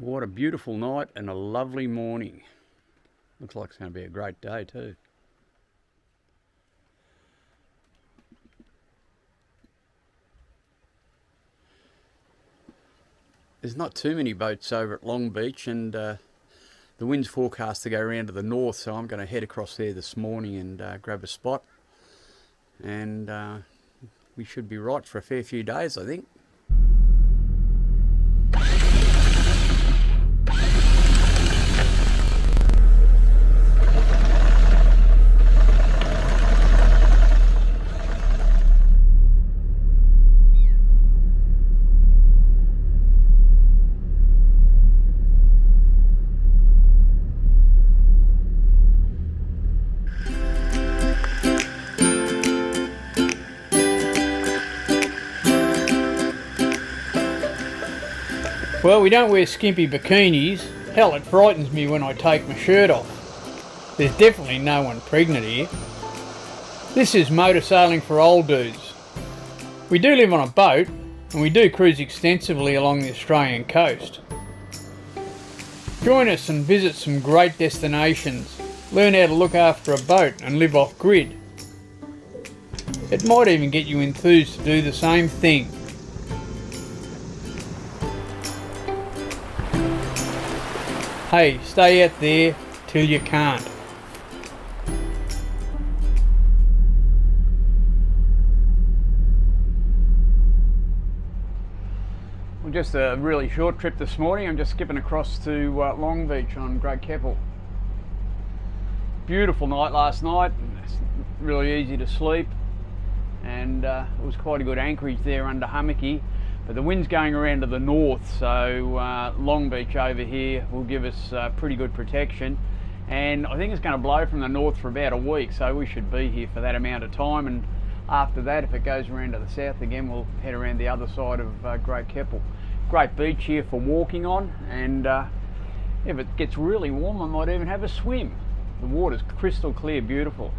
What a beautiful night and a lovely morning. Looks like it's going to be a great day too. There's not too many boats over at Long Beach, and the wind's forecast to go around to the north, so I'm going to head across there this morning and grab a spot. And we should be right for a fair few days, I think. Well, we don't wear skimpy bikinis. Hell, it frightens me when I take my shirt off. There's definitely no one pregnant here. This is motor sailing for old dudes. We do live on a boat, and we do cruise extensively along the Australian coast. Join us and visit some great destinations. Learn how to look after a boat and live off grid. It might even get you enthused to do the same thing. Hey, stay out there till you can't. Well, just a really short trip this morning. I'm just skipping across to Long Beach on Great Keppel. Beautiful night last night. It's really easy to sleep, and it was quite a good anchorage there under hummocky. But the wind's going around to the north, so Long Beach over here will give us pretty good protection. And I think it's going to blow from the north for about a week, so we should be here for that amount of time. And after that, if it goes around to the south again, we'll head around the other side of Great Keppel. Great beach here for walking on, and if it gets really warm, I might even have a swim. The water's crystal clear, beautiful.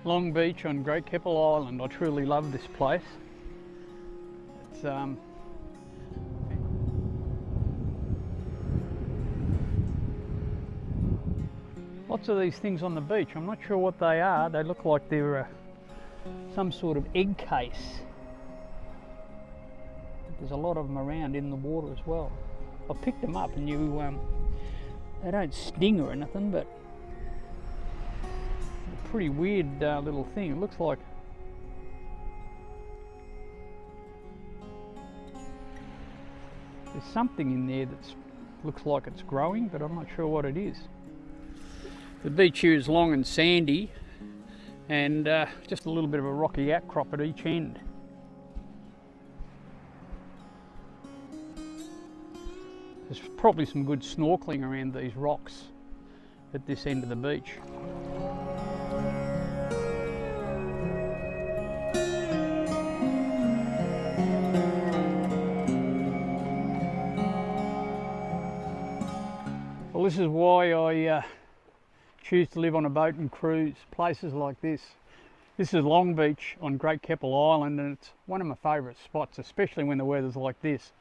Long Beach on Great Keppel Island. I truly love this place. It's lots of these things on the beach. I'm not sure what they are. They look like they're some sort of egg case. There's a lot of them around in the water as well. I picked them up, and they don't sting or anything, but pretty weird little thing. It looks like there's something in there that looks like it's growing, but I'm not sure what it is. The beach here is long and sandy, and just a little bit of a rocky outcrop at each end. There's probably some good snorkeling around these rocks at this end of the beach. Well, this is why I choose to live on a boat and cruise places like this. This is Long Beach on Great Keppel Island, and it's one of my favourite spots, especially when the weather's like this.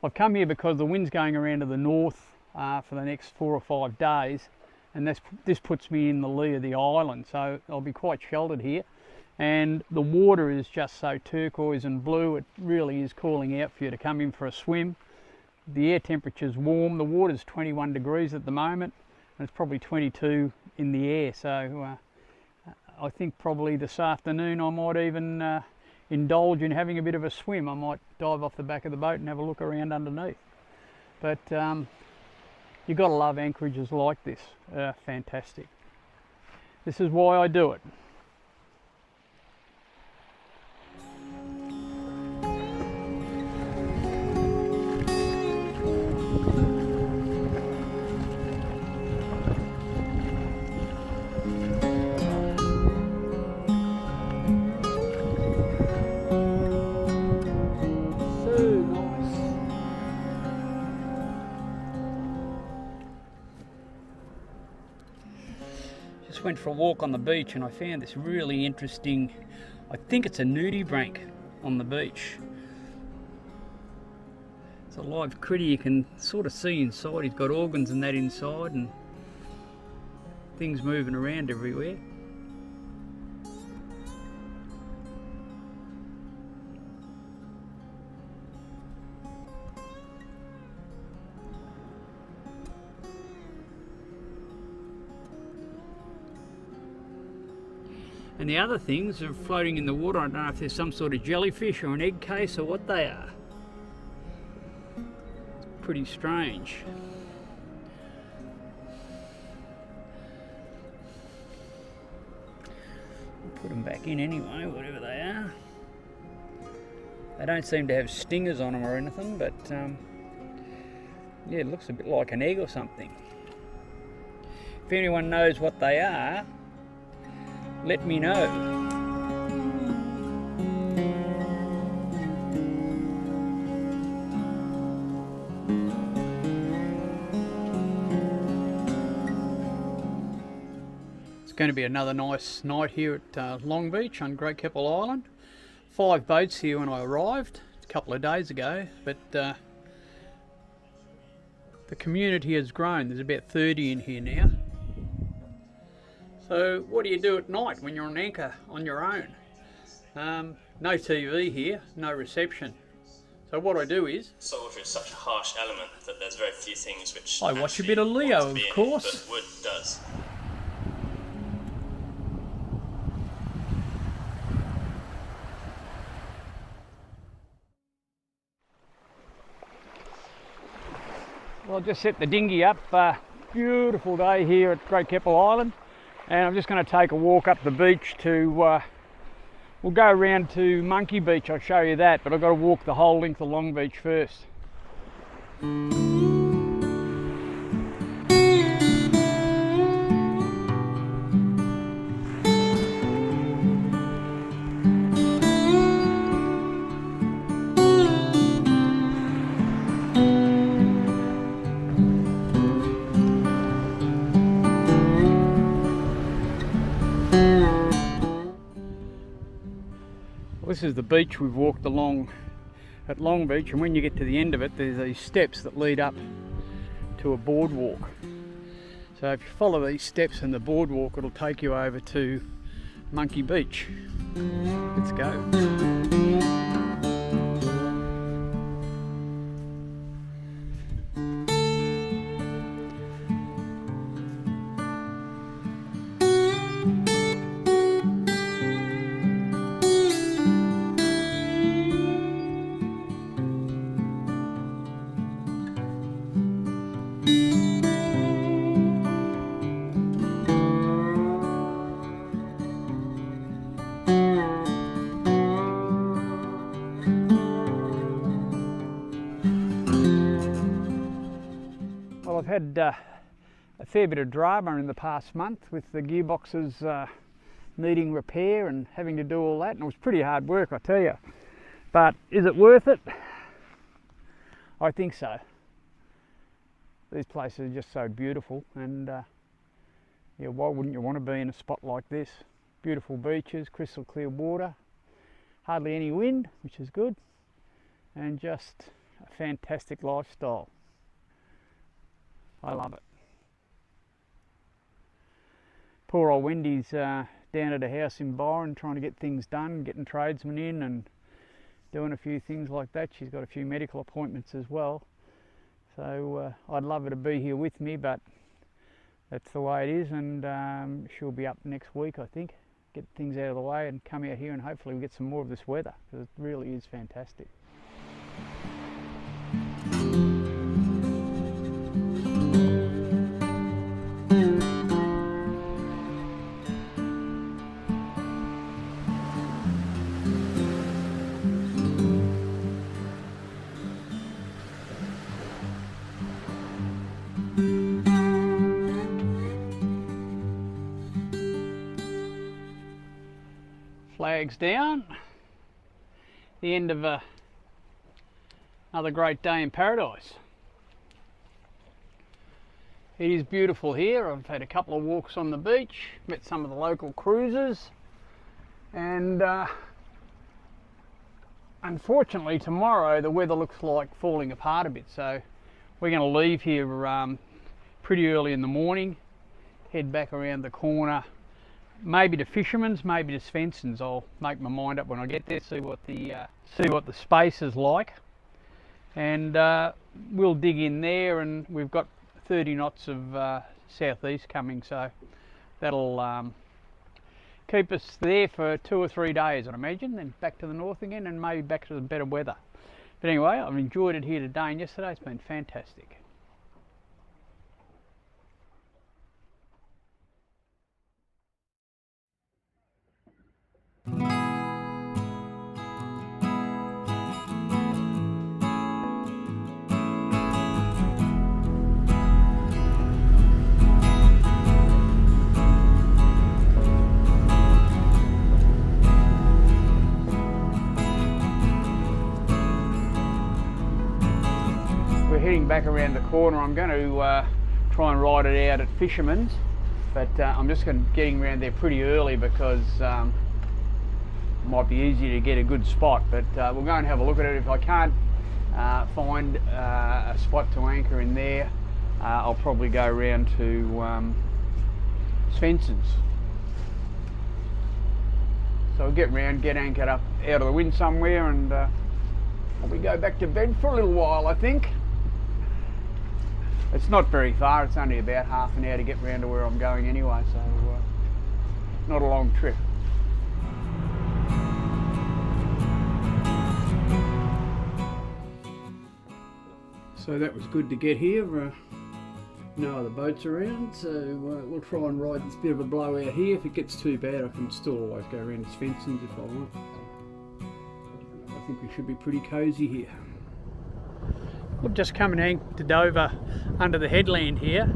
I've come here because the wind's going around to the north for the next 4 or 5 days, and this puts me in the lee of the island, so I'll be quite sheltered here. And the water is just so turquoise and blue, it really is calling out for you to come in for a swim. the air temperature's warm. The water's 21 degrees at the moment, and it's probably 22 in the air. So I think probably this afternoon I might even indulge in having a bit of a swim. I might dive off the back of the boat and have a look around underneath. But you've got to love anchorages like this. Fantastic. This is why I do it. Just went for a walk on the beach and I found this really interesting, I think it's a nudibranch on the beach. It's a live critter, you can sort of see inside. He's got organs and that inside and things moving around everywhere. And the other things are floating in the water. I don't know if there's some sort of jellyfish or an egg case or what they are. It's pretty strange. I'll put them back in anyway, whatever they are. They don't seem to have stingers on them or anything, but yeah, it looks a bit like an egg or something. If anyone knows what they are, let me know. It's going to be another nice night here at Long Beach on Great Keppel Island. 5 boats here when I arrived a couple of days ago, but the community has grown. There's about 30 in here now. So what do you do at night when you're on anchor on your own? No TV here, no reception. So what I do is... Sulphur is such a harsh element that there's very few things which... I watch a bit of Leo, of course. But wood does. Well, I've just set the dinghy up. Beautiful day here at Great Keppel Island. And I'm just going to take a walk up the beach to, we'll go around to Monkey Beach, I'll show you that, but I've got to walk the whole length of Long Beach first. This is the beach we've walked along at Long Beach, and when you get to the end of it there's these steps that lead up to a boardwalk. So if you follow these steps in the boardwalk it'll take you over to Monkey Beach. Let's go. Well, I've had a fair bit of drama in the past month with the gearboxes needing repair and having to do all that, and it was pretty hard work, I tell you. But is it worth it? I think so. These places are just so beautiful, and yeah, why wouldn't you want to be in a spot like this? Beautiful beaches, crystal clear water, hardly any wind, which is good, and just a fantastic lifestyle. I love it. Poor old Wendy's down at a house in Byron trying to get things done, getting tradesmen in and doing a few things like that. She's got a few medical appointments as well. So I'd love her to be here with me, but that's the way it is, and she'll be up next week, I think. Get things out of the way and come out here, and hopefully we get some more of this weather, because it really is fantastic. Flags down, the end of another great day in paradise. It is beautiful here. I've had a couple of walks on the beach, met some of the local cruisers, and unfortunately tomorrow the weather looks like falling apart a bit, so we're going to leave here pretty early in the morning, head back around the corner, maybe to Fisherman's, maybe to Svensson's. I'll make my mind up when I get there, see what the space is like, and we'll dig in there. And we've got 30 knots of southeast coming, so that'll keep us there for 2 or 3 days, I'd imagine, then back to the north again, and maybe back to the better weather. But anyway, I've enjoyed it here today, and yesterday it's been fantastic. Heading back around the corner. I'm going to try and ride it out at Fisherman's, but I'm just getting around there pretty early because it might be easier to get a good spot, but we'll go and have a look at it. If I can't find a spot to anchor in there, I'll probably go around to Svensson's. So I'll get round, get anchored up out of the wind somewhere, and probably go back to bed for a little while, I think. It's not very far, it's only about half an hour to get round to where I'm going anyway, so not a long trip. So that was good to get here. No other boats around, so we'll try and ride this bit of a blowout here. If it gets too bad, I can still always go around to Svensson's if I want. I think we should be pretty cosy here. We've just come and anchored over under the headland here,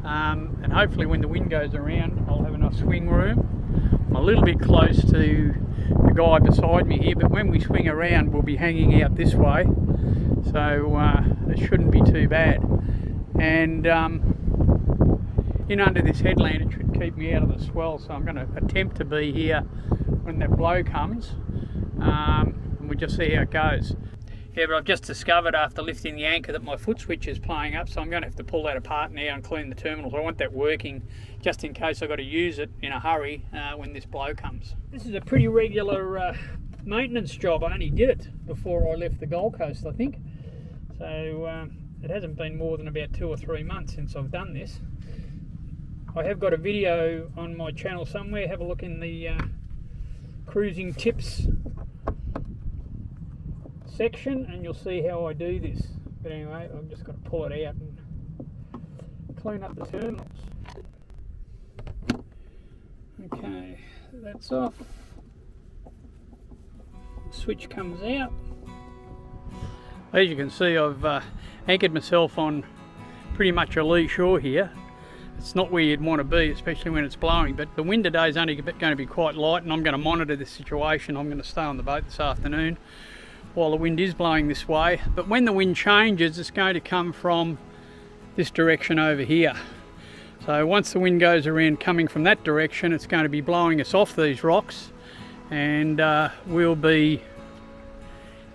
and hopefully when the wind goes around I'll have enough swing room. I'm a little bit close to the guy beside me here, but when we swing around we'll be hanging out this way, so it shouldn't be too bad. And in under this headland it should keep me out of the swell, so I'm going to attempt to be here when that blow comes, and we'll just see how it goes. Yeah, but I've just discovered after lifting the anchor that my foot switch is playing up, so I'm going to have to pull that apart now and clean the terminals. I want that working just in case I've got to use it in a hurry when this blow comes. This is a pretty regular maintenance job. I only did it before I left the Gold Coast, I think. So it hasn't been more than about 2 or 3 months since I've done this. I have got a video on my channel somewhere. Have a look in the cruising tips section and you'll see how I do this. But anyway, I've just got to pull it out and clean up the terminals. Okay, that's off. The switch comes out. As you can see, I've anchored myself on pretty much a lee shore here. It's not where you'd want to be, especially when it's blowing, but the wind today is only going to be quite light, and I'm going to monitor this situation. I'm going to stay on the boat this afternoon while the wind is blowing this way, but when the wind changes it's going to come from this direction over here. So once the wind goes around coming from that direction, it's going to be blowing us off these rocks, and we'll be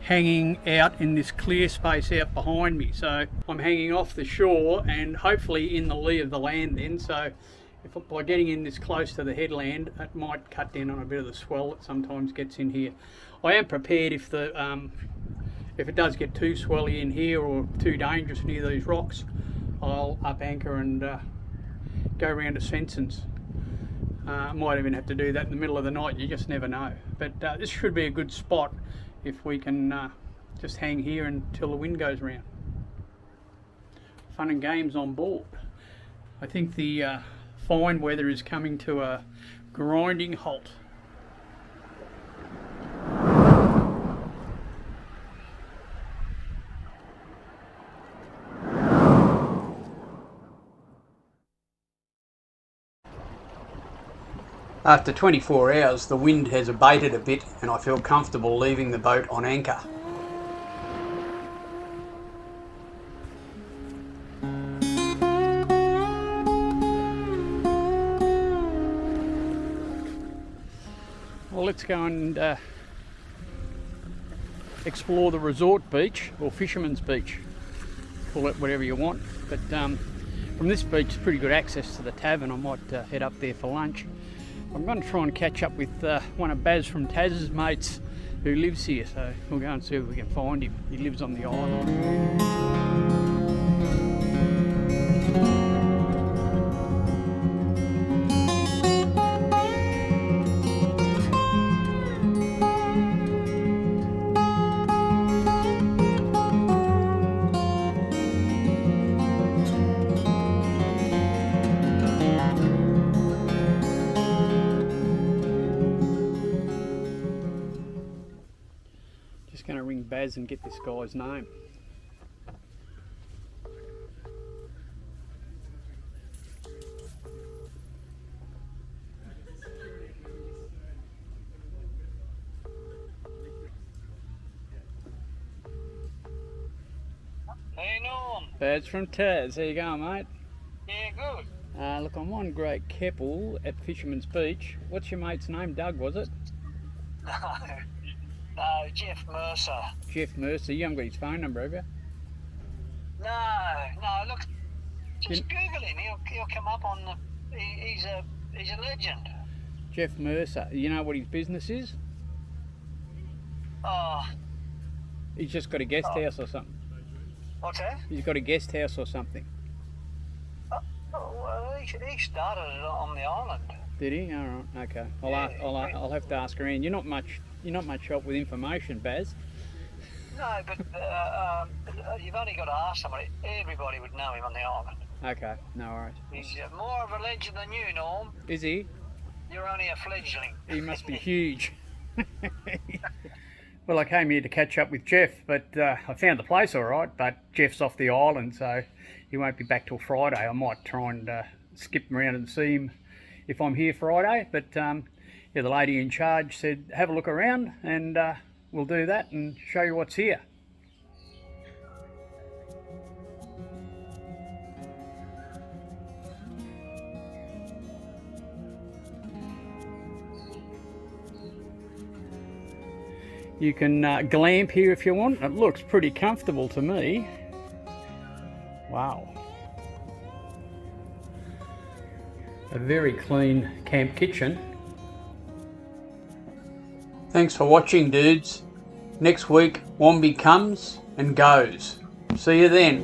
hanging out in this clear space out behind me. So I'm hanging off the shore and hopefully in the lee of the land then, so if by getting in this close to the headland it might cut down on a bit of the swell that sometimes gets in here. I am prepared if the if it does get too swelly in here or too dangerous near these rocks, I'll up anchor and go around to Svenson's. Might even have to do that in the middle of the night, you just never know. But this should be a good spot if we can just hang here until the wind goes round. Fun and games on board. I think the fine weather is coming to a grinding halt. After 24 hours, the wind has abated a bit and I feel comfortable leaving the boat on anchor. Well, let's go and explore the resort beach, or Fisherman's beach. Call it whatever you want. But from this beach, it's pretty good access to the tavern. I might head up there for lunch. I'm going to try and catch up with one of Baz from Taz's mates who lives here, so we'll go and see if we can find him. He lives on the island. Just going to ring Baz and get this guy's name. Hey Norm. Baz from Taz, how you going, mate? Yeah, good. Look, I'm on Great Keppel at Fisherman's Beach. What's your mate's name? Doug, was it? No, Jeff Mercer. Jeff Mercer. You haven't got his phone number, have you? No, look, just Google him. He'll come up on the. He's a legend. Jeff Mercer. You know what his business is? Oh, He's just got a guest house or something. what's that? He's got a guest house or something. Oh, well, he started it on the island. Did he? All right. Okay. Yeah, I'll have to ask around. You're not much help with information, Baz. No, but you've only got to ask somebody. Everybody would know him on the island. Okay. No worries. He's more of a legend than you, Norm. Is he? You're only a fledgling. He must be huge. Well, I came here to catch up with Jeff, but I found the place all right, but Jeff's off the island, so he won't be back till Friday. I might try and skip him around and see him if I'm here Friday, but yeah, the lady in charge said have a look around, and we'll do that and show you what's here. You can glamp here if you want. It looks pretty comfortable to me. Wow. A very clean camp kitchen. Thanks for watching, dudes. Next week, Wombi comes and goes. See you then.